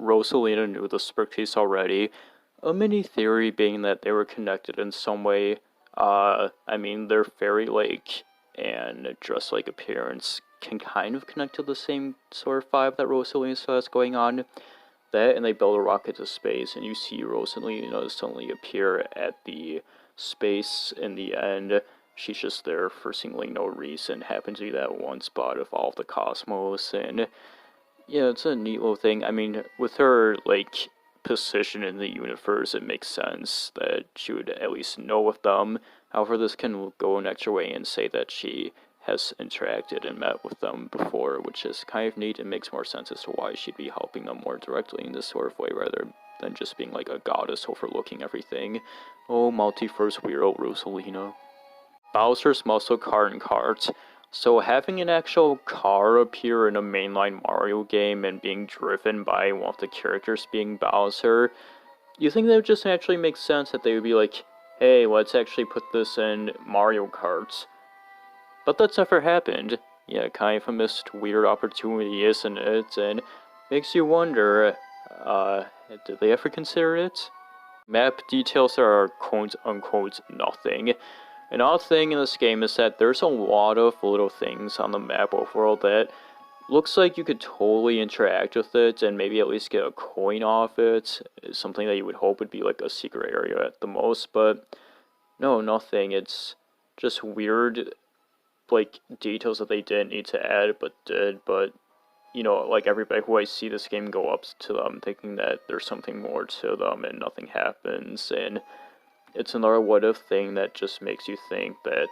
Rosalina knew the Iceberg case already. A mini theory being that they were connected in some way. I mean, their fairy-like and dress-like appearance can kind of connect to the same sort of vibe that Rosalina has going on. That, and they build a rocket to space, and you see Rosalina suddenly appear at the space in the end. She's just there for seemingly no reason. Happens to be that one spot of all of the cosmos, and yeah, it's a neat little thing. I mean, with her, like, position in the universe, it makes sense that she would at least know of them. However, this can go an extra way and say that she has interacted and met with them before, which is kind of neat and makes more sense as to why she'd be helping them more directly in this sort of way, rather than just being like a goddess overlooking everything. Oh, multiverse weirdo Rosalina. Bowser's muscle car and cart. So having an actual car appear in a mainline Mario game and being driven by one of the characters being Bowser, you think that would just actually make sense that they would be like, hey, let's actually put this in Mario Kart. But that's never happened. Yeah, kind of a missed weird opportunity, isn't it? And makes you wonder, did they ever consider it? Map details are quote-unquote nothing. An odd thing in this game is that there's a lot of little things on the map overall that looks like you could totally interact with it and maybe at least get a coin off it. Something that you would hope would be like a secret area at the most, but no, nothing. It's just weird, like, details that they didn't need to add but did, but you know, like, everybody who I see this game go up to them thinking that there's something more to them and nothing happens, and it's another what if thing that just makes you think that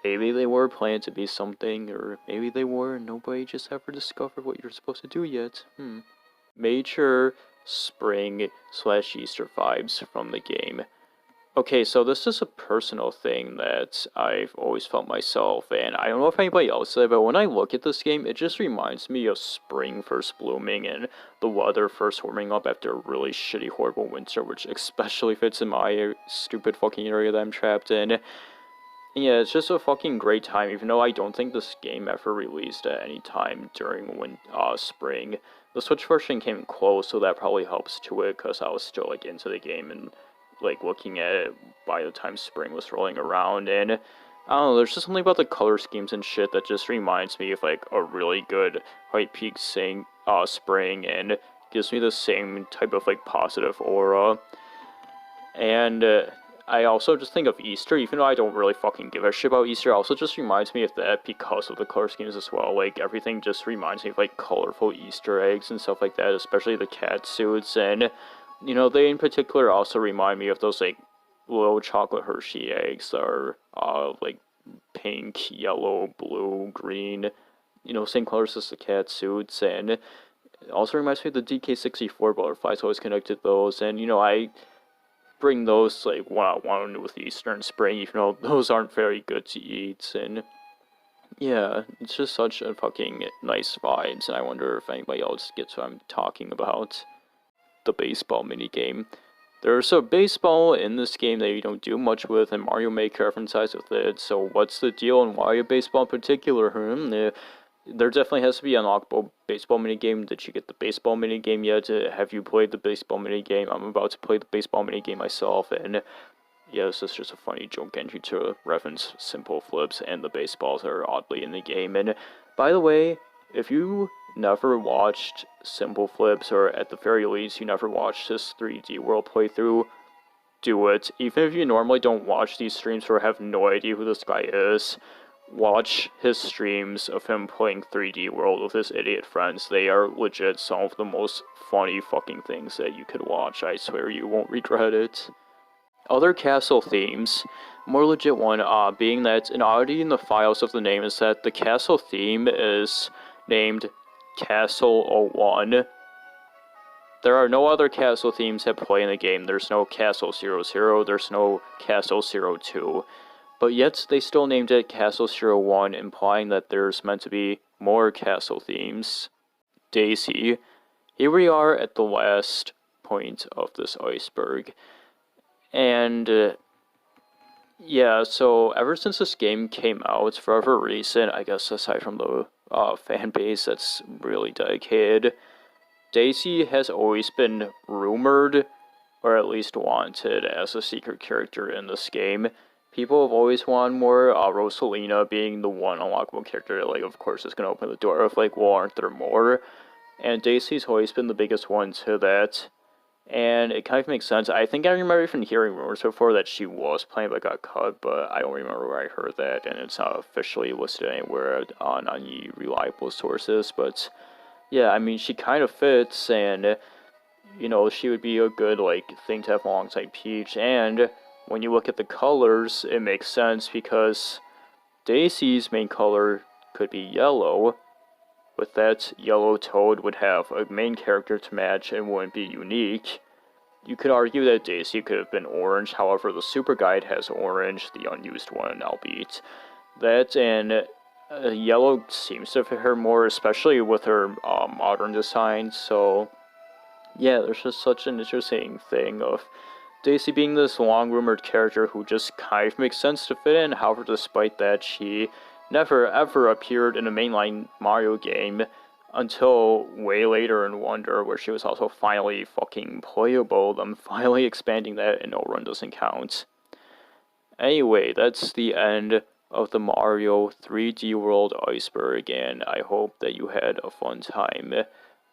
maybe they were planned to be something, or maybe they were and nobody just ever discovered what you're supposed to do yet. Major spring/Easter vibes from the game. Okay, so this is a personal thing that I've always felt myself, and I don't know if anybody else did, but when I look at this game, it just reminds me of spring first blooming and the weather first warming up after a really shitty, horrible winter, which especially fits in my stupid fucking area that I'm trapped in. And yeah, it's just a fucking great time, even though I don't think this game ever released at any time during spring. The Switch version came close, so that probably helps to it, because I was still, like, into the game and like looking at it by the time spring was rolling around, and I don't know, there's just something about the color schemes and shit that just reminds me of like a really good White Peak spring, and gives me the same type of like positive aura. And I also just think of Easter, even though I don't really fucking give a shit about Easter, also just reminds me of that because of the color schemes as well. Like, everything just reminds me of like colorful Easter eggs and stuff like that, especially the cat suits, and you know, they in particular also remind me of those, like, little chocolate Hershey eggs that are, like, pink, yellow, blue, green, you know, same colors as the cat suits, and it also reminds me of the DK64 butterflies, always connected those, and, you know, I bring those, like, one-on-one with Easter and spring, even though those aren't very good to eat, and yeah, it's just such a fucking nice vibes, and I wonder if anybody else gets what I'm talking about. The baseball minigame. There's a baseball in this game that you don't do much with, and Mario Maker emphasizes with it, so what's the deal and why a baseball in particular? There definitely has to be an unlockable baseball minigame. Did you get the baseball minigame yet? Have you played the baseball minigame? I'm about to play the baseball minigame myself, and yeah, this is just a funny joke entry to reference simple flips and the baseballs that are oddly in the game. And by the way, if you never watched Simple Flips, or at the very least you never watched this 3D World playthrough, do it. Even if you normally don't watch these streams or have no idea who this guy is, watch his streams of him playing 3D World with his idiot friends. They are legit some of the most funny fucking things that you could watch. I swear you won't regret it. Other castle themes. More legit one, being that an oddity in the files of the name is that the castle theme is named Castle 01. There are no other castle themes that play in the game. There's no Castle 00, there's no Castle 02. But yet they still named it Castle 01, implying that there's meant to be more castle themes. Daisy. Here we are at the last point of this iceberg. And yeah, so ever since this game came out, for whatever reason, I guess aside from the fan base that's really dedicated, Daisy has always been rumored, or at least wanted, as a secret character in this game. People have always wanted more, Rosalina being the one unlockable character, like, of course, is going to open the door of, like, well, aren't there more? And Daisy's always been the biggest one to that. And it kind of makes sense. I think I remember even hearing rumors before that she was playing but got cut, but I don't remember where I heard that, and it's not officially listed anywhere on any reliable sources. But yeah, I mean, she kind of fits, and you know, she would be a good like thing to have alongside Peach. And when you look at the colors, it makes sense because Daisy's main color could be yellow. With that, yellow Toad would have a main character to match and wouldn't be unique. You could argue that Daisy could have been orange, however the Super Guide has orange, the unused one, albeit. That and yellow seems to fit her more, especially with her modern design, so yeah, there's just such an interesting thing of Daisy being this long-rumored character who just kind of makes sense to fit in, however despite that she never ever appeared in a mainline Mario game until way later in Wonder, where she was also finally fucking playable, them finally expanding that and no run doesn't count. Anyway, that's the end of the Mario 3D World Iceberg, and I hope that you had a fun time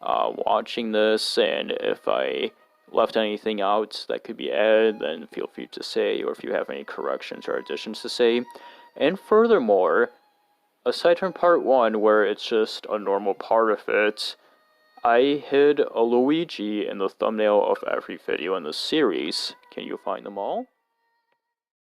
watching this, and if I left anything out that could be added, then feel free to say, or if you have any corrections or additions to say. And furthermore, aside from part 1, where it's just a normal part of it, I hid a Luigi in the thumbnail of every video in the series. Can you find them all?